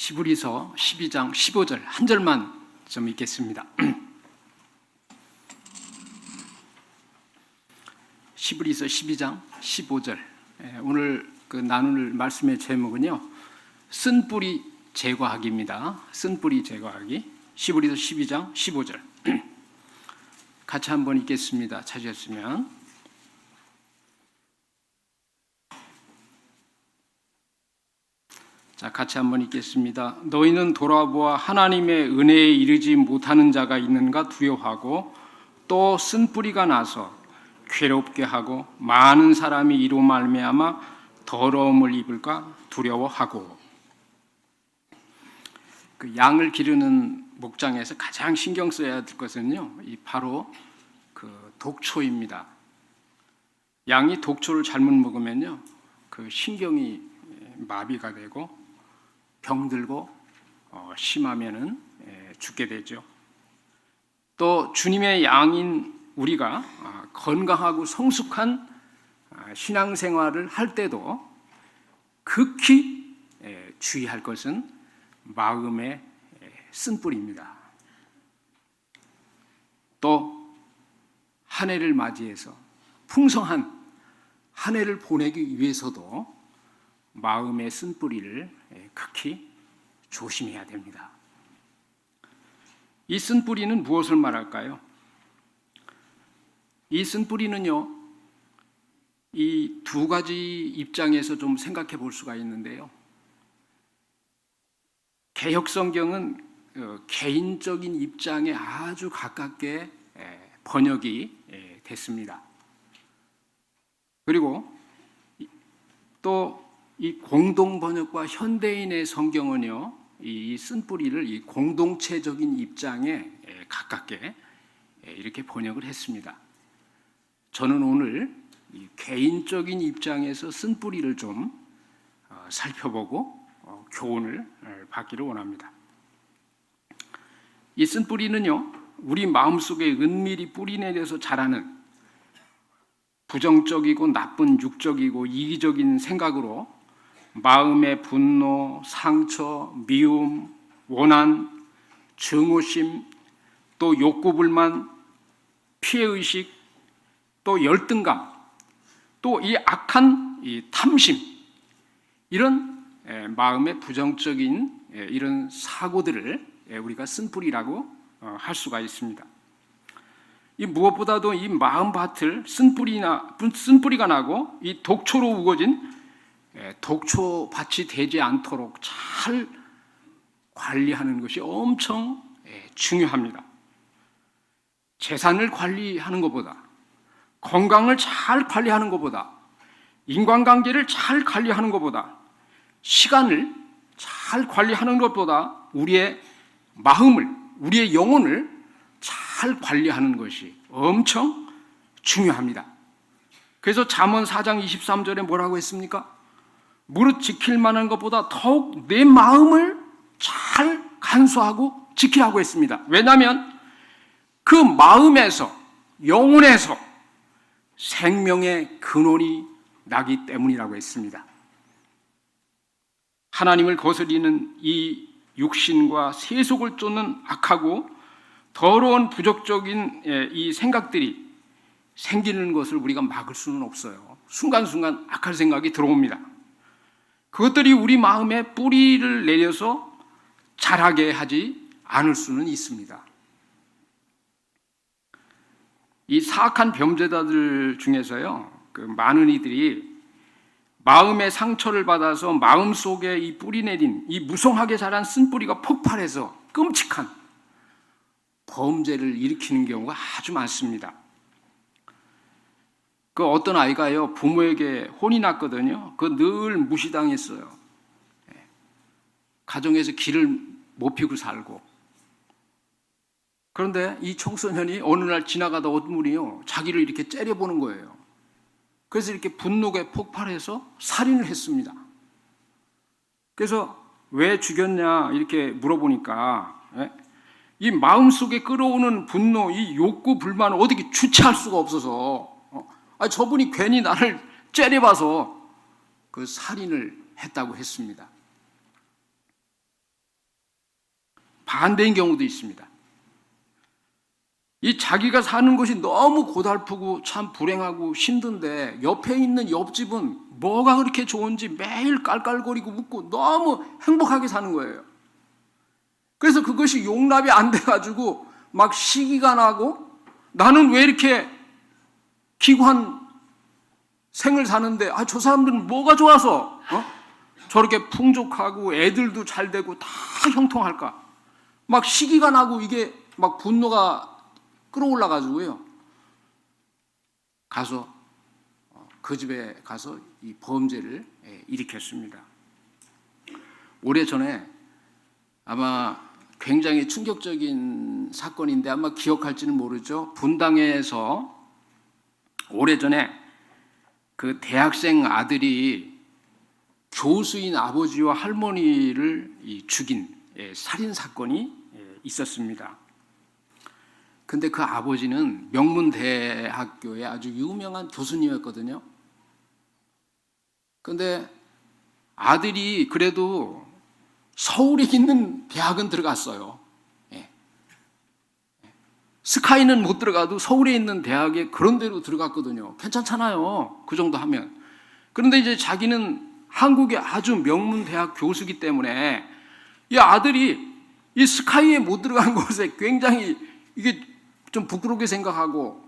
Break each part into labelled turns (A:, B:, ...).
A: 시브리서 12장 15절 한 절만 좀 읽겠습니다. 시브리서 12장 15절. 오늘 나눌 말씀의 제목은요, 쓴뿌리 제거하기입니다. 쓴뿌리 제거하기. 시브리서 12장 15절. 같이 한번 읽겠습니다. 찾으셨으면. 자, 같이 한번 읽겠습니다. 너희는 돌아보아 하나님의 은혜에 이르지 못하는 자가 있는가 두려워하고, 또 쓴뿌리가 나서 괴롭게 하고 많은 사람이 이로 말미암아 더러움을 입을까 두려워하고. 그 양을 기르는 목장에서 가장 신경 써야 될 것은요, 바로 그 독초입니다. 양이 독초를 잘못 먹으면요, 그 신경이 마비가 되고 병들고 심하면은 죽게 되죠. 또 주님의 양인 우리가 건강하고 성숙한 신앙생활을 할 때도 극히 주의할 것은 마음의 쓴뿌리입니다. 또 한 해를 맞이해서 풍성한 한 해를 보내기 위해서도 마음의 쓴뿌리를 극히 조심해야 됩니다. 이 쓴뿌리는 무엇을 말할까요? 이 쓴뿌리는요, 이 두 가지 입장에서 좀 생각해 볼 수가 있는데요. 개역성경은 개인적인 입장에 아주 가깝게 번역이 됐습니다. 그리고 또 이 공동 번역과 현대인의 성경은요, 이 쓴뿌리를 이 공동체적인 입장에 가깝게 이렇게 번역을 했습니다. 저는 오늘 이 개인적인 입장에서 쓴뿌리를 좀 살펴보고 교훈을 받기를 원합니다. 이 쓴뿌리는요, 우리 마음속에 은밀히 뿌리내려서 자라는 부정적이고 나쁜 육적이고 이기적인 생각으로 마음의 분노, 상처, 미움, 원한, 증오심, 또 욕구불만, 피해의식, 또 열등감, 또 이 악한 이 탐심, 이런 마음의 부정적인 이런 사고들을 우리가 쓴뿌리라고 할 수가 있습니다. 이 무엇보다도 이 마음밭을 쓴뿌리가 나고 이 독초로 우거진 독초밭이 되지 않도록 잘 관리하는 것이 엄청 중요합니다. 재산을 관리하는 것보다, 건강을 잘 관리하는 것보다, 인간관계를 잘 관리하는 것보다, 시간을 잘 관리하는 것보다 우리의 마음을, 우리의 영혼을 잘 관리하는 것이 엄청 중요합니다. 그래서 잠언 4장 23절에 뭐라고 했습니까? 무릇 지킬 만한 것보다 더욱 내 마음을 잘 간수하고 지키라고 했습니다. 왜냐하면 그 마음에서, 영혼에서 생명의 근원이 나기 때문이라고 했습니다. 하나님을 거스리는 이 육신과 세속을 쫓는 악하고 더러운 부정적인 이 생각들이 생기는 것을 우리가 막을 수는 없어요. 순간순간 악할 생각이 들어옵니다. 그것들이 우리 마음에 뿌리를 내려서 자라게 하지 않을 수는 있습니다. 이 사악한 범죄자들 중에서요, 그 많은 이들이 마음의 상처를 받아서 마음속에 이 뿌리 내린 이 무성하게 자란 쓴뿌리가 폭발해서 끔찍한 범죄를 일으키는 경우가 아주 많습니다. 그 어떤 아이가요, 부모에게 혼이 났거든요. 그 늘 무시당했어요. 가정에서 길을 못 피고 살고. 그런데 이 청소년이 어느 날 지나가다 어떤 분이요, 자기를 이렇게 째려보는 거예요. 그래서 이렇게 분노가 폭발해서 살인을 했습니다. 그래서 왜 죽였냐 이렇게 물어보니까 이 마음속에 끌어오는 분노, 이 욕구, 불만을 어떻게 주체할 수가 없어서 저분이 괜히 나를 째려봐서 그 살인을 했다고 했습니다. 반대인 경우도 있습니다. 이 자기가 사는 것이 너무 고달프고 참 불행하고 힘든데 옆에 있는 옆집은 뭐가 그렇게 좋은지 매일 깔깔거리고 웃고 너무 행복하게 사는 거예요. 그래서 그것이 용납이 안 돼가지고 막 시기가 나고 나는 왜 이렇게 기구한 생을 사는데 저 사람들은 뭐가 좋아서 저렇게 풍족하고 애들도 잘 되고 다 형통할까? 막 시기가 나고 이게 막 분노가 끌어올라가지고요. 가서 그 집에 가서 이 범죄를 일으켰습니다. 오래전에 아마 굉장히 충격적인 사건인데 아마 기억할지는 모르죠. 분당에서 오래전에 그 대학생 아들이 교수인 아버지와 할머니를 죽인 살인 사건이 있었습니다. 근데 그 아버지는 명문대학교의 아주 유명한 교수님이었거든요. 근데 아들이 그래도 서울에 있는 대학은 들어갔어요. 스카이는 못 들어가도 서울에 있는 대학에 그런 데로 들어갔거든요. 괜찮잖아요. 그 정도 하면. 그런데 이제 자기는 한국의 아주 명문대학 교수이기 때문에 이 아들이 이 스카이에 못 들어간 것에 굉장히 이게 좀 부끄럽게 생각하고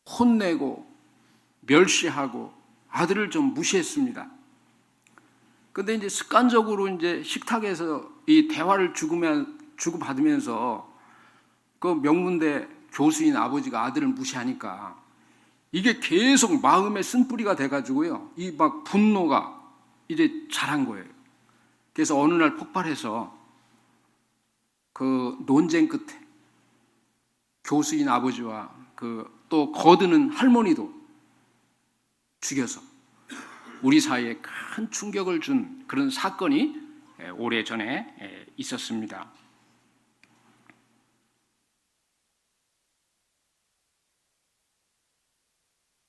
A: 혼내고 멸시하고 아들을 좀 무시했습니다. 근데 이제 습관적으로 이제 식탁에서 이 대화를 주고받으면서 그 명문대 교수인 아버지가 아들을 무시하니까 이게 계속 마음에 쓴뿌리가 돼가지고요. 이 막 분노가 이제 자란 거예요. 그래서 어느 날 폭발해서 그 논쟁 끝에 교수인 아버지와 그 또 거드는 할머니도 죽여서 우리 사회에 큰 충격을 준 그런 사건이 오래전에 있었습니다.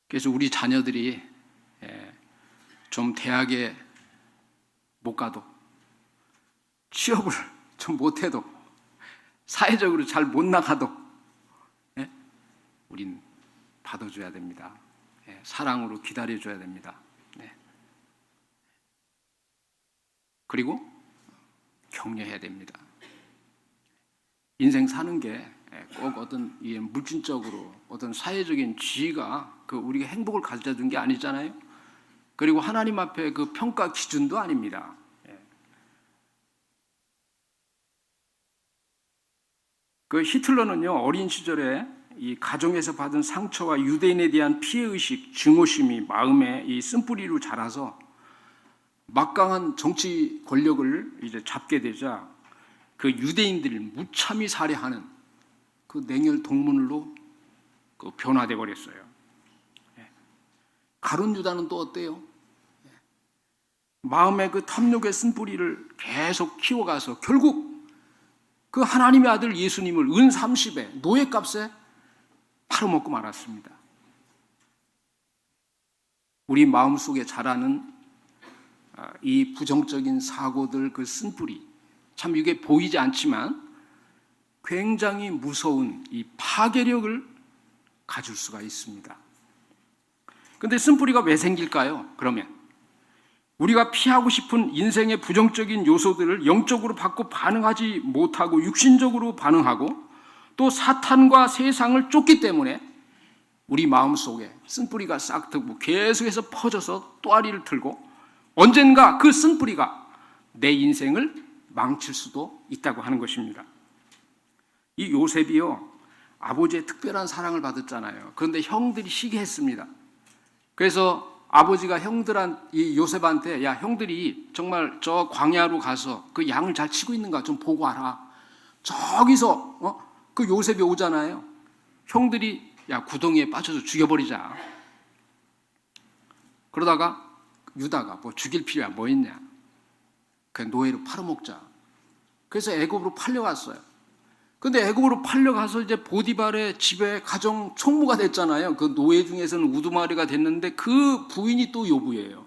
A: 그래서 우리 자녀들이 좀 대학에 못 가도 취업을 좀 못해도 사회적으로 잘 못 나가도 우린 받아줘야 됩니다. 사랑으로 기다려줘야 됩니다. 그리고 격려해야 됩니다. 인생 사는 게 꼭 어떤 물질적으로 어떤 사회적인 지위가 우리가 행복을 가져다 준 게 아니잖아요. 그리고 하나님 앞에 그 평가 기준도 아닙니다. 그 히틀러는요, 어린 시절에 이 가정에서 받은 상처와 유대인에 대한 피해의식, 증오심이 마음에 이 쓴뿌리로 자라서 막강한 정치 권력을 이제 잡게 되자 그 유대인들을 무참히 살해하는 그 냉혈 동문으로 변화돼 버렸어요. 가룟 유다는 또 어때요? 마음의 그 탐욕의 쓴뿌리를 계속 키워가서 결국 그 하나님의 아들 예수님을 은 30에 노예값에 팔아먹고 말았습니다. 우리 마음속에 자라는 이 부정적인 사고들 그 쓴뿌리, 참 이게 보이지 않지만 굉장히 무서운 이 파괴력을 가질 수가 있습니다. 그런데 쓴뿌리가 왜 생길까요? 그러면 우리가 피하고 싶은 인생의 부정적인 요소들을 영적으로 받고 반응하지 못하고 육신적으로 반응하고 또 사탄과 세상을 쫓기 때문에 우리 마음속에 쓴뿌리가 싹트고 계속해서 퍼져서 또아리를 틀고 언젠가 그 쓴뿌리가 내 인생을 망칠 수도 있다고 하는 것입니다. 이 요셉이요, 아버지의 특별한 사랑을 받았잖아요. 그런데 형들이 시기했습니다. 그래서 아버지가 이 요셉한테, 야, 형들이 정말 저 광야로 가서 그 양을 잘 치고 있는가 좀 보고 와라. 저기서 그 요셉이 오잖아요. 형들이 야, 구덩이에 빠져서 죽여버리자. 그러다가 유다가 뭐 죽일 필요야 뭐 있냐, 그 노예로 팔아먹자. 그래서 애굽으로 팔려갔어요. 근데 애굽으로 팔려가서 이제 보디발의 집에 가정 총무가 됐잖아요. 그 노예 중에서는 우두머리가 됐는데 그 부인이 또 요부예요.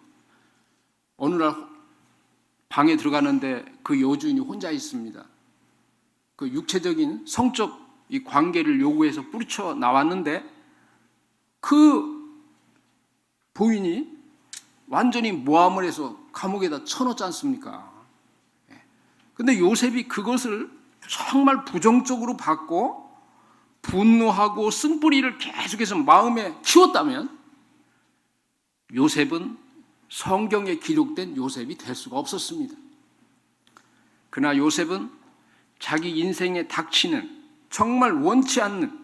A: 어느 날 방에 들어가는데 그 여주인이 혼자 있습니다. 그 육체적인 성적 이 관계를 요구해서 뿌리쳐 나왔는데 그 부인이 완전히 모함을 해서 감옥에다 쳐넣지 않습니까? 근데 요셉이 그것을 정말 부정적으로 받고 분노하고 쓴뿌리를 계속해서 마음에 키웠다면 요셉은 성경에 기록된 요셉이 될 수가 없었습니다. 그러나 요셉은 자기 인생에 닥치는 정말 원치 않는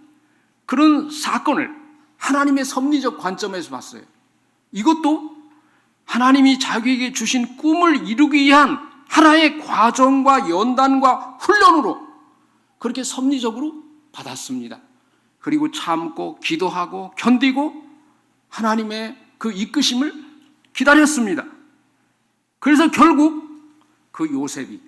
A: 그런 사건을 하나님의 섭리적 관점에서 봤어요. 이것도 하나님이 자기에게 주신 꿈을 이루기 위한 하나의 과정과 연단과 훈련으로 그렇게 섭리적으로 받았습니다. 그리고 참고 기도하고 견디고 하나님의 그 이끄심을 기다렸습니다. 그래서 결국 그 요셉이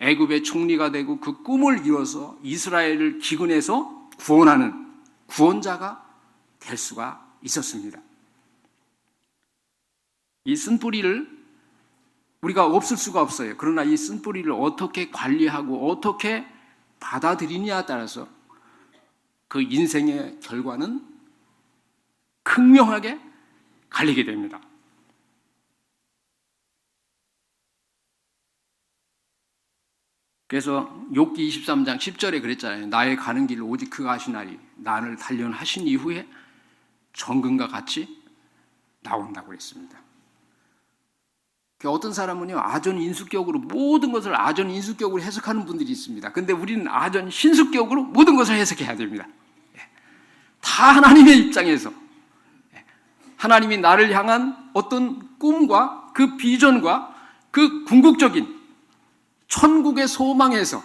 A: 애굽의 총리가 되고 그 꿈을 이뤄서 이스라엘을 기근에서 구원하는 구원자가 될 수가 있었습니다. 이 쓴뿌리를 우리가 없을 수가 없어요. 그러나 이 쓴뿌리를 어떻게 관리하고 어떻게 받아들이냐에 따라서 그 인생의 결과는 극명하게 갈리게 됩니다. 그래서 욥기 23장 10절에 그랬잖아요. 나의 가는 길을 오직 그가 하시나니 나를 단련하신 이후에 정금과 같이 나온다고 그랬습니다. 어떤 사람은요, 아전인수격으로 모든 것을 아전인수격으로 해석하는 분들이 있습니다. 근데 우리는 아전신수격으로 모든 것을 해석해야 됩니다. 다 하나님의 입장에서 하나님이 나를 향한 어떤 꿈과 그 비전과 그 궁극적인 천국의 소망에서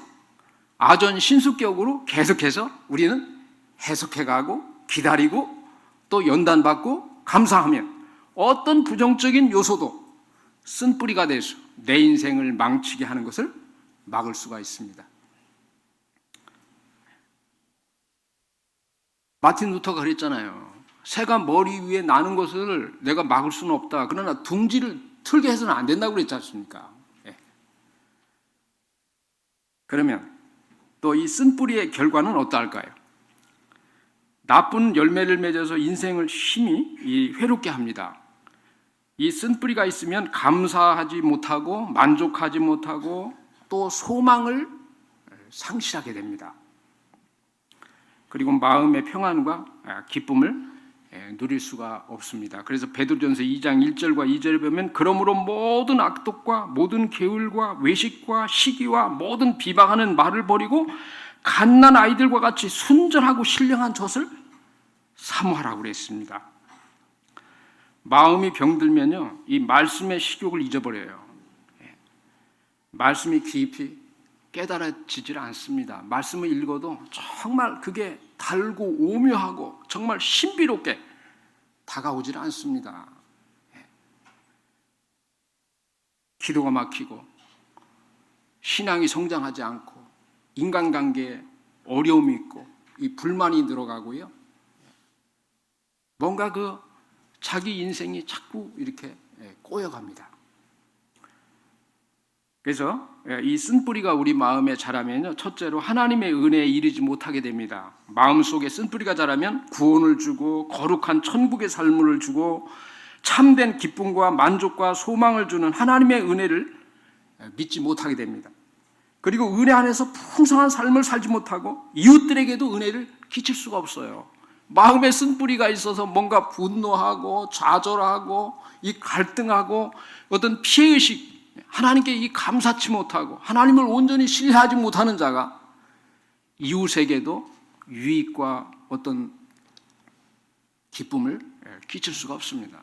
A: 아전신수격으로 계속해서 우리는 해석해가고 기다리고 또 연단받고 감사하며 어떤 부정적인 요소도 쓴뿌리가 돼서 내 인생을 망치게 하는 것을 막을 수가 있습니다. 마틴 루터가 그랬잖아요. 새가 머리 위에 나는 것을 내가 막을 수는 없다. 그러나 둥지를 틀게 해서는 안 된다고 그랬지 않습니까? 예. 그러면 또 이 쓴뿌리의 결과는 어떠할까요? 나쁜 열매를 맺어서 인생을 심히 회롭게 합니다. 이 쓴뿌리가 있으면 감사하지 못하고 만족하지 못하고 또 소망을 상실하게 됩니다. 그리고 마음의 평안과 기쁨을 누릴 수가 없습니다. 그래서 베드로전서 2장 1절과 2절에 보면 그러므로 모든 악독과 모든 게을과 외식과 시기와 모든 비방하는 말을 버리고 갓난 아이들과 같이 순전하고 신령한 젖을 사모하라고 그랬습니다. 마음이 병들면요, 이 말씀의 식욕을 잊어버려요. 말씀이 깊이 깨달아지질 않습니다. 말씀을 읽어도 정말 그게 달고 오묘하고 정말 신비롭게 다가오질 않습니다. 기도가 막히고 신앙이 성장하지 않고 인간관계에 어려움이 있고 이 불만이 늘어가고요. 뭔가 그 자기 인생이 자꾸 이렇게 꼬여갑니다. 그래서 이 쓴뿌리가 우리 마음에 자라면요, 첫째로 하나님의 은혜에 이르지 못하게 됩니다. 마음속에 쓴뿌리가 자라면 구원을 주고 거룩한 천국의 삶을 주고 참된 기쁨과 만족과 소망을 주는 하나님의 은혜를 믿지 못하게 됩니다. 그리고 은혜 안에서 풍성한 삶을 살지 못하고 이웃들에게도 은혜를 끼칠 수가 없어요. 마음에 쓴뿌리가 있어서 뭔가 분노하고 좌절하고 이 갈등하고 어떤 피해의식, 하나님께 이 감사치 못하고 하나님을 온전히 신뢰하지 못하는 자가 이웃에게도 유익과 어떤 기쁨을 끼칠 수가 없습니다.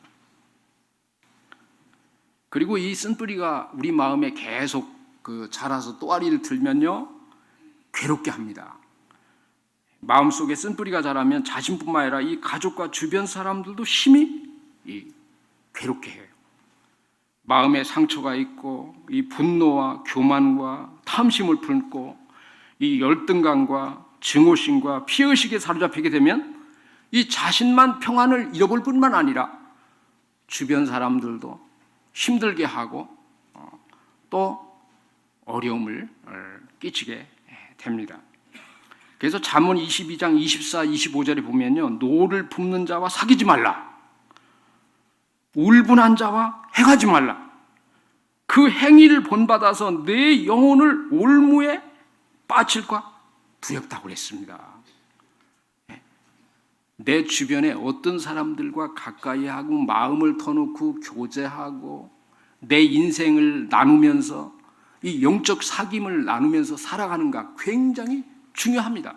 A: 그리고 이 쓴뿌리가 우리 마음에 계속 자라서 또아리를 들면요, 괴롭게 합니다. 마음속에 쓴뿌리가 자라면 자신뿐만 아니라 이 가족과 주변 사람들도 심히 괴롭게 해요. 마음에 상처가 있고 이 분노와 교만과 탐심을 품고 이 열등감과 증오심과 피의식에 사로잡히게 되면 이 자신만 평안을 잃어볼 뿐만 아니라 주변 사람들도 힘들게 하고 또 어려움을 끼치게 됩니다. 그래서 잠언 22장 24, 25절에 보면요, 노를 붓는 자와 사귀지 말라, 울분한 자와 행하지 말라. 그 행위를 본받아서 내 영혼을 올무에 빠질까 두렵다고 그랬습니다. 내 주변에 어떤 사람들과 가까이 하고 마음을 터놓고 교제하고 내 인생을 나누면서 이 영적 사귐을 나누면서 살아가는가 굉장히 중요합니다.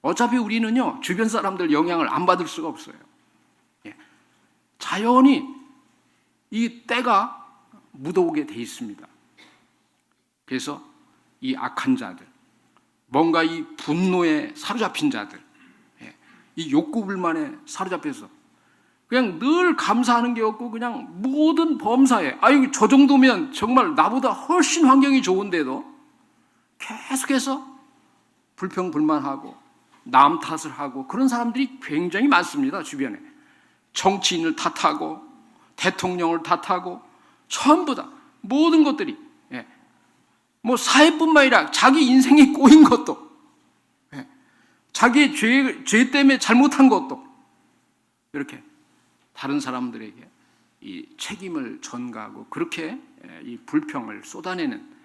A: 어차피 우리는요, 주변 사람들 영향을 안 받을 수가 없어요. 자연히 이 때가 묻어오게 돼 있습니다. 그래서 이 악한 자들, 뭔가 이 분노에 사로잡힌 자들, 이 욕구 불만에 사로잡혀서 그냥 늘 감사하는 게 없고 그냥 모든 범사에, 아유 저 정도면 정말 나보다 훨씬 환경이 좋은데도 계속해서 불평불만하고 남 탓을 하고 그런 사람들이 굉장히 많습니다. 주변에 정치인을 탓하고 대통령을 탓하고 전부 다 모든 것들이, 뭐 사회뿐만 아니라 자기 인생에 꼬인 것도, 자기의 죄 때문에 잘못한 것도 이렇게 다른 사람들에게 이 책임을 전가하고 그렇게 이 불평을 쏟아내는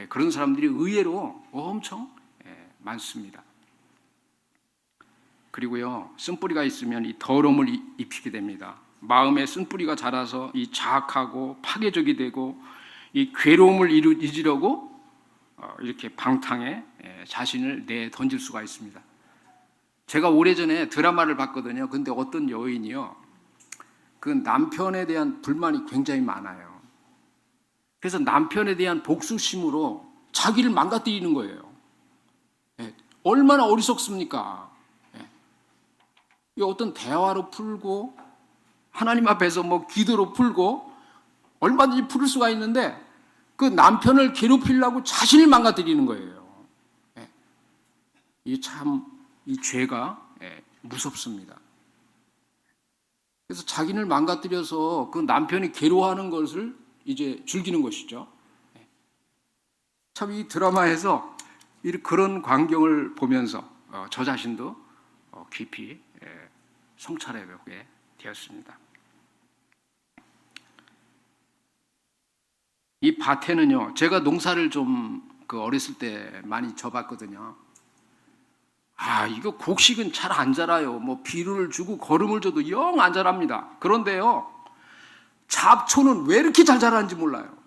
A: 그런 사람들이 의외로 엄청 많습니다. 그리고요, 쓴뿌리가 있으면 이 더러움을 입히게 됩니다. 마음에 쓴뿌리가 자라서 이 자학하고 파괴적이 되고 이 괴로움을 잊으려고 이렇게 방탕에 자신을 내 던질 수가 있습니다. 제가 오래전에 드라마를 봤거든요. 근데 어떤 여인이요, 그 남편에 대한 불만이 굉장히 많아요. 그래서 남편에 대한 복수심으로 자기를 망가뜨리는 거예요. 얼마나 어리석습니까? 이 어떤 대화로 풀고 하나님 앞에서 뭐 기도로 풀고 얼마든지 풀을 수가 있는데 그 남편을 괴롭히려고 자신을 망가뜨리는 거예요. 이 죄가 무섭습니다. 그래서 자기를 망가뜨려서 그 남편이 괴로워하는 것을 이제 즐기는 것이죠. 참 이 드라마에서 그런 광경을 보면서 저 자신도 깊이 성찰해 보게 되었습니다. 이 밭에는요, 제가 농사를 좀 어렸을 때 많이 져봤거든요. 이거 곡식은 잘 안 자라요. 뭐 비료를 주고 거름을 줘도 영 안 자랍니다. 그런데요, 잡초는 왜 이렇게 잘 자라는지 몰라요.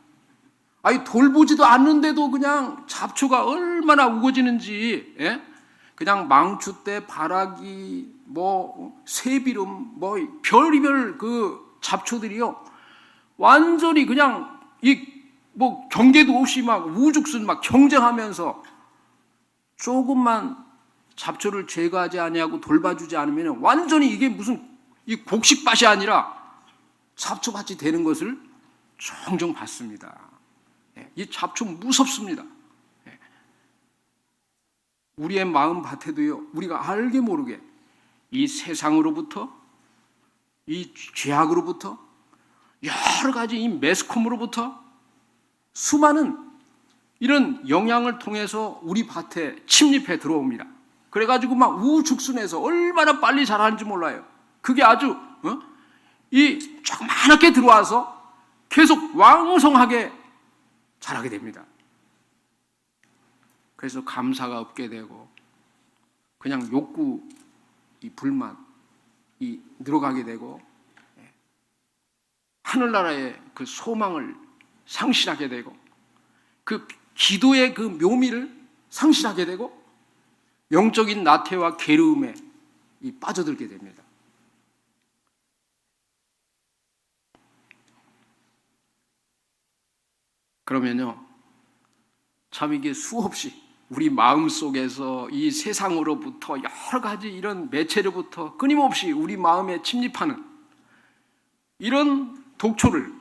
A: 돌보지도 않는데도 그냥 잡초가 얼마나 우거지는지, 그냥 망추 때 바라기, 뭐 새비름, 뭐 별이별 그 잡초들이요, 완전히 그냥 뭐 경계도 없이 막 우죽순 막 경쟁하면서 조금만 잡초를 제거하지 아니하고 돌봐주지 않으면 완전히 이게 무슨 이 곡식밭이 아니라 잡초밭이 되는 것을 종종 봤습니다. 이 잡초 무섭습니다. 우리의 마음 밭에도요, 우리가 알게 모르게 이 세상으로부터, 이 죄악으로부터, 여러 가지 이 매스컴으로부터 수많은 이런 영향을 통해서 우리 밭에 침입해 들어옵니다. 그래가지고 막 우죽순해서 얼마나 빨리 자라는지 몰라요. 그게 아주 이 조그맣게 들어와서 계속 왕성하게 자라게 됩니다. 그래서 감사가 없게 되고 그냥 욕구, 이 불만, 이 늘어가게 되고 하늘나라의 그 소망을 상실하게 되고 그 기도의 그 묘미를 상실하게 되고 영적인 나태와 괴로움에 빠져들게 됩니다. 그러면요, 참 이게 수없이 우리 마음속에서 이 세상으로부터 여러 가지 이런 매체로부터 끊임없이 우리 마음에 침입하는 이런 독초를,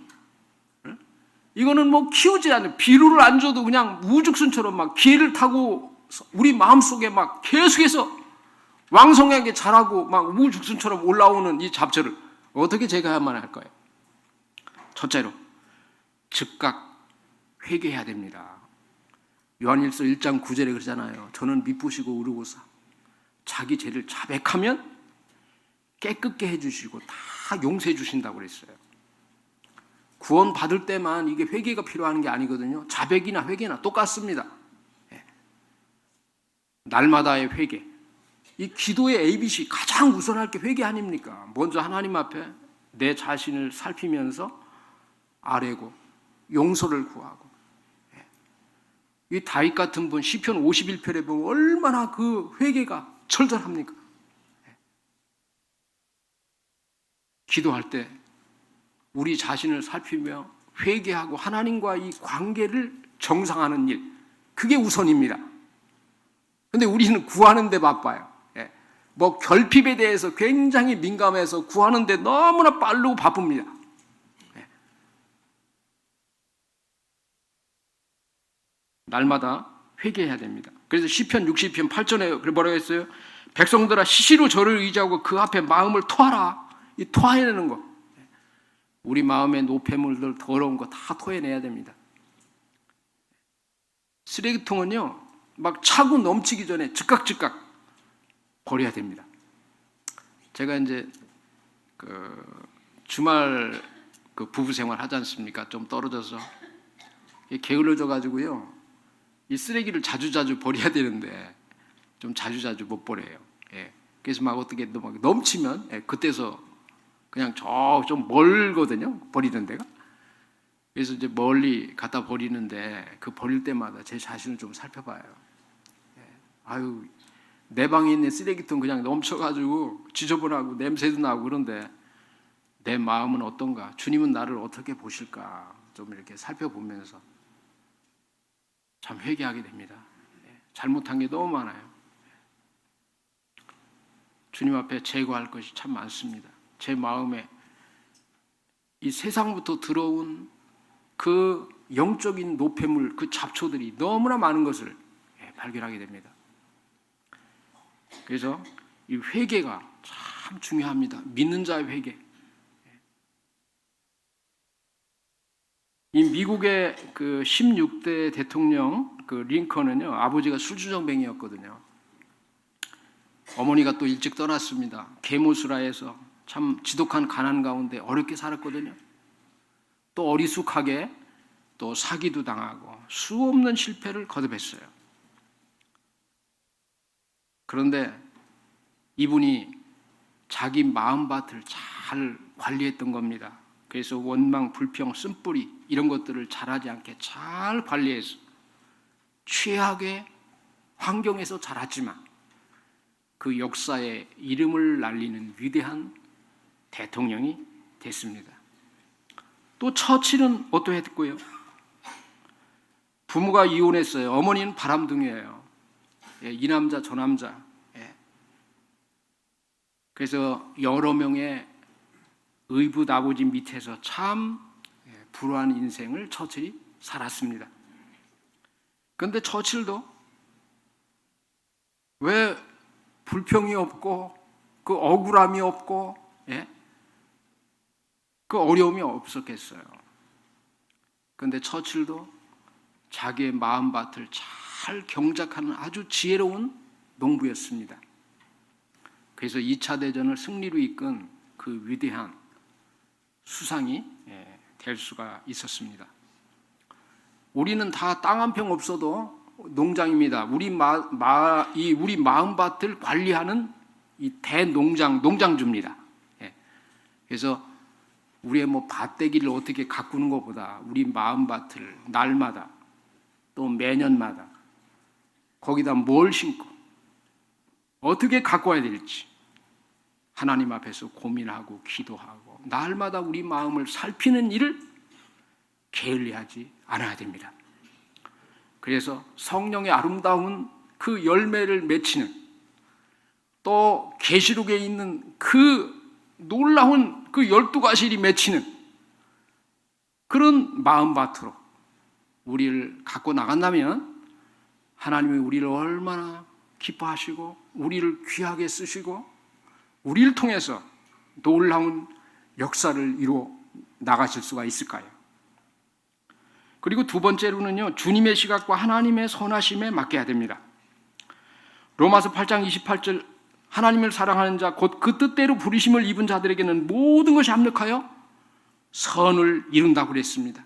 A: 이거는 뭐 키우지 않는, 비료를 안 줘도 그냥 우죽순처럼 막 기회를 타고 우리 마음속에 막 계속해서 왕성하게 자라고 막 우죽순처럼 올라오는 이 잡초를 어떻게 제거해야만 할까요? 첫째로 즉각 회개해야 됩니다. 요한일서 1장 9절에 그러잖아요. 저는 미쁘시고 의로우사 자기 죄를 자백하면 깨끗게 해주시고 다 용서해 주신다고 그랬어요. 구원 받을 때만 이게 회개가 필요한 게 아니거든요. 자백이나 회개나 똑같습니다. 날마다의 회개. 이 기도의 ABC 가장 우선할 게 회개 아닙니까? 먼저 하나님 앞에 내 자신을 살피면서 아뢰고 용서를 구하고. 이 다윗 같은 분 시편 51편에 보면 얼마나 그 회개가 철저합니까? 기도할 때 우리 자신을 살피며 회개하고 하나님과 이 관계를 정상화하는 일, 그게 우선입니다. 그런데 우리는 구하는 데 바빠요. 뭐 결핍에 대해서 굉장히 민감해서 구하는 데 너무나 빠르고 바쁩니다. 날마다 회개해야 됩니다. 그래서 시편 60편 8절에 뭐라고 했어요? 백성들아 시시로 저를 의지하고 그 앞에 마음을 토하라. 이 토해내는 거. 우리 마음의 노폐물들 더러운 거 다 토해내야 됩니다. 쓰레기통은요 막 차고 넘치기 전에 즉각 버려야 됩니다. 제가 이제 주말 부부 생활 하지 않습니까? 좀 떨어져서 게을러져 가지고요 이 쓰레기를 자주자주 버려야 되는데 좀 자주자주 못 버려요. 그래서 막 어떻게 막 넘치면 그때서 그냥 좀 멀거든요, 버리는 데가. 그래서 이제 멀리 갖다 버리는데 그 버릴 때마다 제 자신을 좀 살펴봐요. 아유, 내 방에 있는 쓰레기통 그냥 넘쳐가지고 지저분하고 냄새도 나고 그런데 내 마음은 어떤가? 주님은 나를 어떻게 보실까? 좀 이렇게 살펴보면서 참 회개하게 됩니다. 잘못한 게 너무 많아요. 주님 앞에 제거할 것이 참 많습니다. 제 마음에 이 세상부터 들어온 그 영적인 노폐물, 그 잡초들이 너무나 많은 것을 발견하게 됩니다. 그래서 이 회개가 참 중요합니다. 믿는 자의 회개. 이 미국의 그 16대 대통령 링컨은요, 아버지가 술주정뱅이였거든요. 어머니가 또 일찍 떠났습니다. 계모수라에서 참 지독한 가난 가운데 어렵게 살았거든요. 또 어리숙하게 또 사기도 당하고 수없는 실패를 거듭했어요. 그런데 이분이 자기 마음밭을 잘 관리했던 겁니다. 그래서 원망, 불평, 쓴뿌리 이런 것들을 잘하지 않게 잘 관리해서 최악의 환경에서 자랐지만 그 역사에 이름을 날리는 위대한 대통령이 됐습니다. 또 처칠은 어떠했고요? 부모가 이혼했어요. 어머니는 바람둥이에요. 이 남자 저 남자. 그래서 여러 명의 의붓 아버지 밑에서 참 불우한 인생을 처칠이 살았습니다. 그런데 처칠도 왜 불평이 없고 그 억울함이 없고 그 어려움이 없었겠어요. 그런데 처칠도 자기의 마음밭을 잘 경작하는 아주 지혜로운 농부였습니다. 그래서 2차 대전을 승리로 이끈 그 위대한 수상이 될 수가 있었습니다. 우리는 다 땅 한 평 없어도 농장입니다. 우리 마음밭을 관리하는 이 농장주입니다. 그래서 우리의 밭대기를 어떻게 가꾸는 것보다 우리 마음밭을 날마다 또 매년마다 거기다 뭘 심고 어떻게 가꿔야 될지 하나님 앞에서 고민하고 기도하고 날마다 우리 마음을 살피는 일을 게을리하지 않아야 됩니다. 그래서 성령의 아름다운 그 열매를 맺히는 또 계시록에 있는 그 놀라운 그 12가실이 맺히는 그런 마음밭으로 우리를 갖고 나간다면 하나님이 우리를 얼마나 기뻐하시고 우리를 귀하게 쓰시고 우리를 통해서 놀라운 역사를 이루어 나가실 수가 있을까요? 그리고 두 번째로는요, 주님의 시각과 하나님의 선하심에 맡겨야 됩니다. 로마서 8장 28절, 하나님을 사랑하는 자 곧 그 뜻대로 부르심을 입은 자들에게는 모든 것이 합력하여 선을 이룬다고 그랬습니다.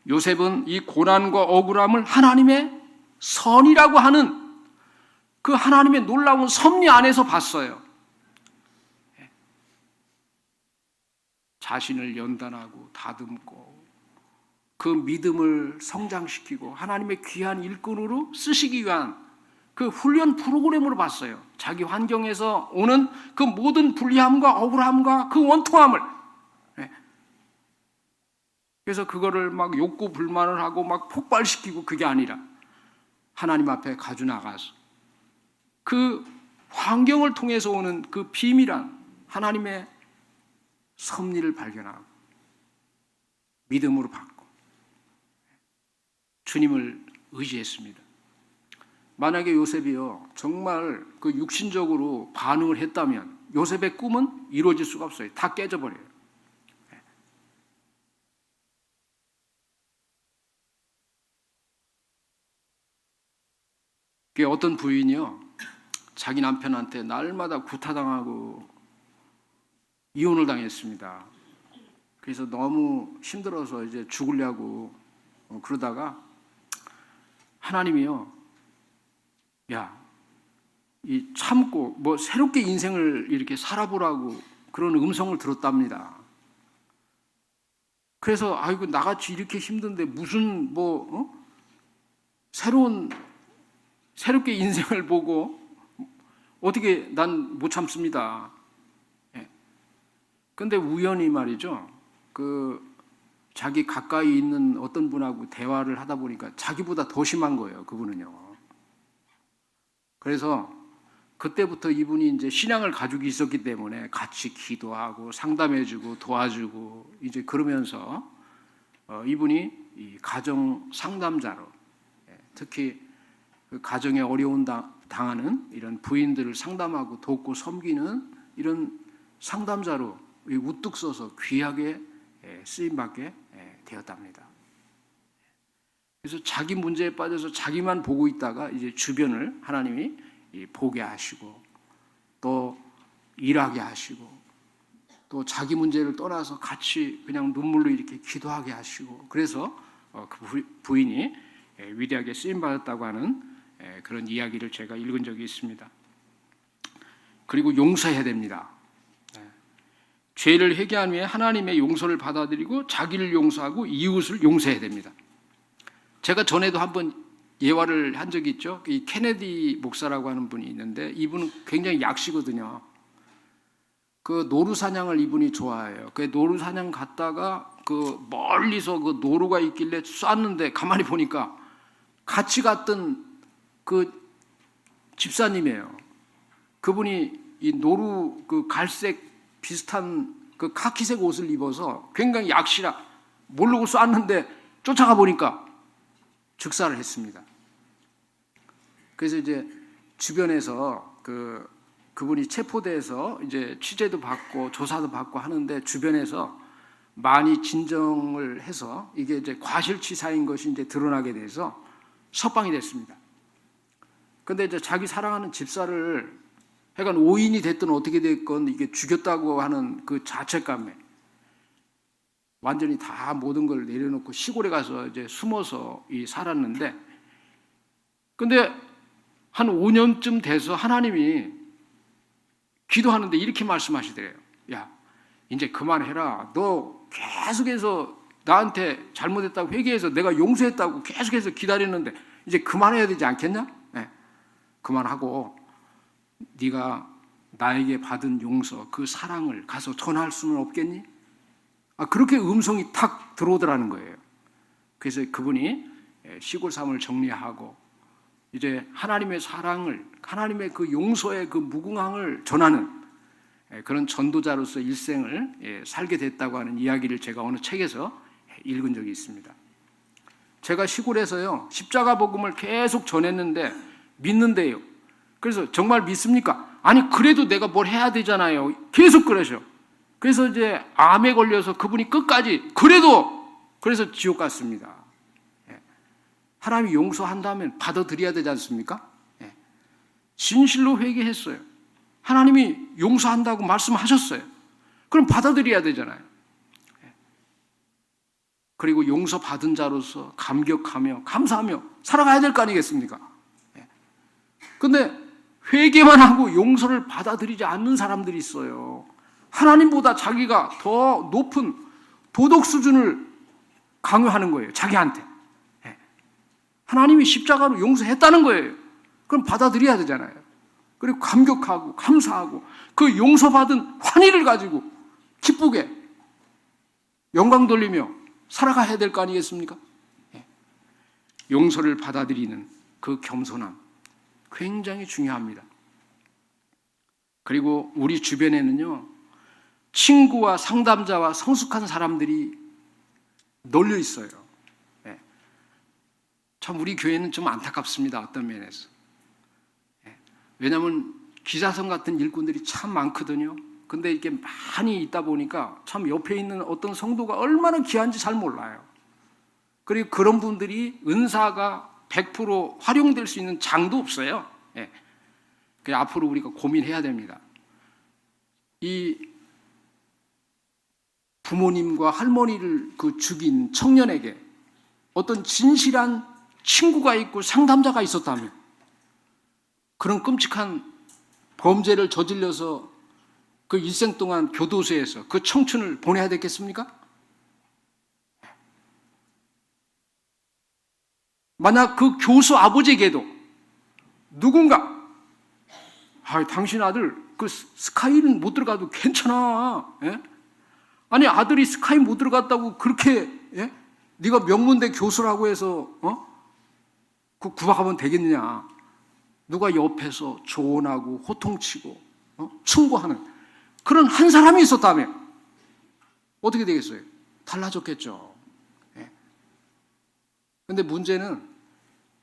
A: 요셉은 이 고난과 억울함을 하나님의 선이라고 하는 그 하나님의 놀라운 섭리 안에서 봤어요. 자신을 연단하고 다듬고 그 믿음을 성장시키고 하나님의 귀한 일꾼으로 쓰시기 위한 그 훈련 프로그램으로 봤어요. 자기 환경에서 오는 그 모든 불리함과 억울함과 그 원통함을. 그래서 그거를 막 욕구 불만을 하고 막 폭발시키고 그게 아니라 하나님 앞에 가져 나가서 그 환경을 통해서 오는 그 비밀한 하나님의 섭리를 발견하고 믿음으로 받고 주님을 의지했습니다. 만약에 요셉이요 정말 그 육신적으로 반응을 했다면 요셉의 꿈은 이루어질 수가 없어요. 다 깨져버려요. 어떤 부인이요 자기 남편한테 날마다 구타당하고 이혼을 당했습니다. 그래서 너무 힘들어서 이제 죽으려고 그러다가 하나님이요, 야, 이 참고 뭐 새롭게 인생을 이렇게 살아보라고 그런 음성을 들었답니다. 그래서 아이고 나같이 이렇게 힘든데 무슨 새롭게 인생을 보고 어떻게 난 못 참습니다. 근데 우연히 말이죠. 자기 가까이 있는 어떤 분하고 대화를 하다 보니까 자기보다 더 심한 거예요. 그분은요. 그래서 그때부터 이분이 이제 신앙을 가지고 있었기 때문에 같이 기도하고 상담해주고 도와주고 이제 그러면서 이분이 이 가정 상담자로 특히 그 가정에 어려운 당하는 이런 부인들을 상담하고 돕고 섬기는 이런 상담자로 우뚝 서서 귀하게 쓰임받게 되었답니다. 그래서 자기 문제에 빠져서 자기만 보고 있다가 이제 주변을 하나님이 보게 하시고 또 일하게 하시고 또 자기 문제를 떠나서 같이 그냥 눈물로 이렇게 기도하게 하시고 그래서 그 부인이 위대하게 쓰임받았다고 하는 그런 이야기를 제가 읽은 적이 있습니다. 그리고 용서해야 됩니다. 죄를 회개한 후에 하나님의 용서를 받아들이고 자기를 용서하고 이웃을 용서해야 됩니다. 제가 전에도 한번 예화를 한 적이 있죠. 이 케네디 목사라고 하는 분이 있는데 이분은 굉장히 약시거든요. 그 노루 사냥을 이분이 좋아해요. 그 노루 사냥 갔다가 그 멀리서 그 노루가 있길래 쐈는데 가만히 보니까 같이 갔던 그 집사님이에요. 그분이 이 노루 그 갈색 비슷한 그 카키색 옷을 입어서 굉장히 약시라 모르고 쐈는데 쫓아가 보니까 즉사를 했습니다. 그래서 이제 주변에서 그분이 체포돼서 이제 취재도 받고 조사도 받고 하는데 주변에서 많이 진정을 해서 이게 이제 과실치사인 것이 이제 드러나게 돼서 석방이 됐습니다. 근데 이제 자기 사랑하는 집사를 하여간 오인이 됐든 어떻게 됐건 이게 죽였다고 하는 그 자책감에 완전히 다 모든 걸 내려놓고 시골에 가서 이제 숨어서 살았는데 근데 한 5년쯤 돼서 하나님이 기도하는데 이렇게 말씀하시더래요. 야, 이제 그만해라. 너 계속해서 나한테 잘못했다고 회개해서 내가 용서했다고 계속해서 기다렸는데 이제 그만해야 되지 않겠냐? 네. 그만하고 네가 나에게 받은 용서, 그 사랑을 가서 전할 수는 없겠니? 그렇게 음성이 탁 들어오더라는 거예요. 그래서 그분이 시골 삶을 정리하고 이제 하나님의 사랑을, 하나님의 그 용서의 그 무궁함을 전하는 그런 전도자로서 일생을 살게 됐다고 하는 이야기를 제가 어느 책에서 읽은 적이 있습니다. 제가 시골에서요 십자가 복음을 계속 전했는데 믿는데요. 그래서 정말 믿습니까? 아니 그래도 내가 뭘 해야 되잖아요. 계속 그러셔. 그래서 이제 암에 걸려서 그분이 끝까지 그래도 그래서 지옥 갔습니다. 하나님이 용서한다면 받아들여야 되지 않습니까? 진실로 회개했어요. 하나님이 용서한다고 말씀하셨어요. 그럼 받아들여야 되잖아요. 그리고 용서받은 자로서 감격하며 감사하며 살아가야 될 거 아니겠습니까? 그런데 회개만 하고 용서를 받아들이지 않는 사람들이 있어요. 하나님보다 자기가 더 높은 도덕 수준을 강요하는 거예요. 자기한테. 하나님이 십자가로 용서했다는 거예요. 그럼 받아들여야 되잖아요. 그리고 감격하고 감사하고 그 용서받은 환희를 가지고 기쁘게 영광 돌리며 살아가야 될 거 아니겠습니까? 용서를 받아들이는 그 겸손함 굉장히 중요합니다. 그리고 우리 주변에는요, 친구와 상담자와 성숙한 사람들이 널려 있어요. 참 우리 교회는 좀 안타깝습니다. 어떤 면에서. 왜냐하면 기사성 같은 일꾼들이 참 많거든요. 근데 이게 많이 있다 보니까 참 옆에 있는 어떤 성도가 얼마나 귀한지 잘 몰라요. 그리고 그런 분들이 은사가 100% 활용될 수 있는 장도 없어요. 그래서 앞으로 우리가 고민해야 됩니다. 이 부모님과 할머니를 죽인 청년에게 어떤 진실한 친구가 있고 상담자가 있었다면 그런 끔찍한 범죄를 저질러서 그 일생 동안 교도소에서 그 청춘을 보내야 되겠습니까? 만약 그 교수 아버지에게도 누군가 당신 아들 그 스카이는 못 들어가도 괜찮아. 아니 아들이 스카이 못 들어갔다고 그렇게 네가 명문대 교수라고 해서 그 구박하면 되겠느냐. 누가 옆에서 조언하고 호통치고 충고하는 그런 한 사람이 있었다면 어떻게 되겠어요? 달라졌겠죠. 그런데 문제는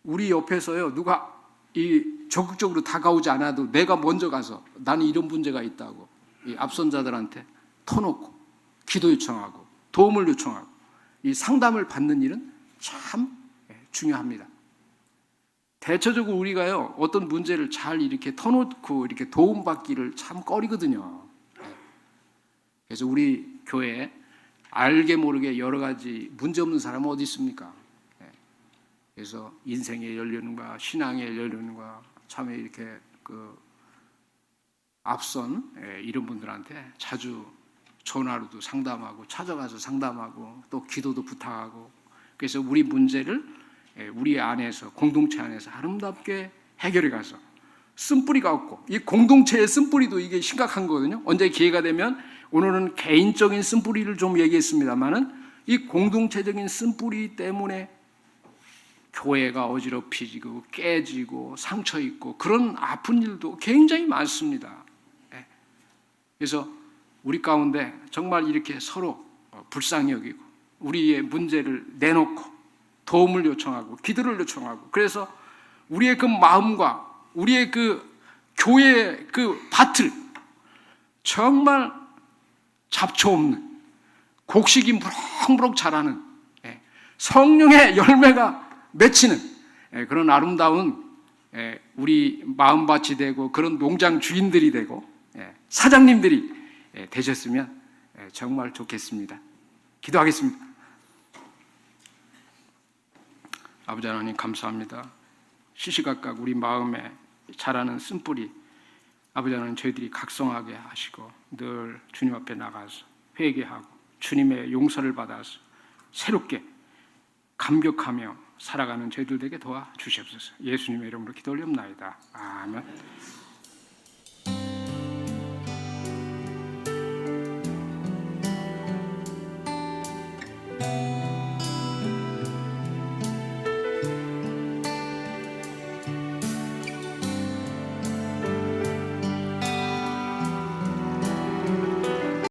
A: 우리 옆에서요 누가 적극적으로 다가오지 않아도 내가 먼저 가서 나는 이런 문제가 있다고 이 앞선자들한테 터놓고 기도 요청하고 도움을 요청하고 이 상담을 받는 일은 참 중요합니다. 대체적으로 우리가요 어떤 문제를 잘 이렇게 터놓고 이렇게 도움받기를 참 꺼리거든요. 그래서 우리 교회에 알게 모르게 여러 가지 문제 없는 사람은 어디 있습니까? 그래서 인생의 연륜과 신앙의 연륜과 참 이렇게 앞선 이런 분들한테 자주 전화로도 상담하고 찾아가서 상담하고 또 기도도 부탁하고 그래서 우리 문제를 우리 안에서 공동체 안에서 아름답게 해결해 가서 쓴뿌리가 없고 이 공동체의 쓴뿌리도 이게 심각한 거거든요. 언제 기회가 되면 오늘은 개인적인 쓴뿌리를 좀 얘기했습니다만은 이 공동체적인 쓴뿌리 때문에 교회가 어지럽히지고 깨지고 상처 있고 그런 아픈 일도 굉장히 많습니다. 그래서 우리 가운데 정말 이렇게 서로 불쌍히 여기고 우리의 문제를 내놓고 도움을 요청하고 기도를 요청하고 그래서 우리의 그 마음과 우리의 그 교회의 그 밭을 정말 잡초 없는 곡식이 무럭무럭 자라는 성령의 열매가 맺히는 그런 아름다운 우리 마음밭이 되고 그런 농장 주인들이 되고 사장님들이 되셨으면 정말 좋겠습니다. 기도하겠습니다. 아버지 하나님 감사합니다. 시시각각 우리 마음에 자라는 쓴뿌리 아버지 하나님 저희들이 각성하게 하시고 늘 주님 앞에 나가서 회개하고 주님의 용서를 받아서 새롭게 감격하며 살아가는 저희들에게 도와주시옵소서. 예수님의 이름으로 기도 올리옵나이다. 아멘.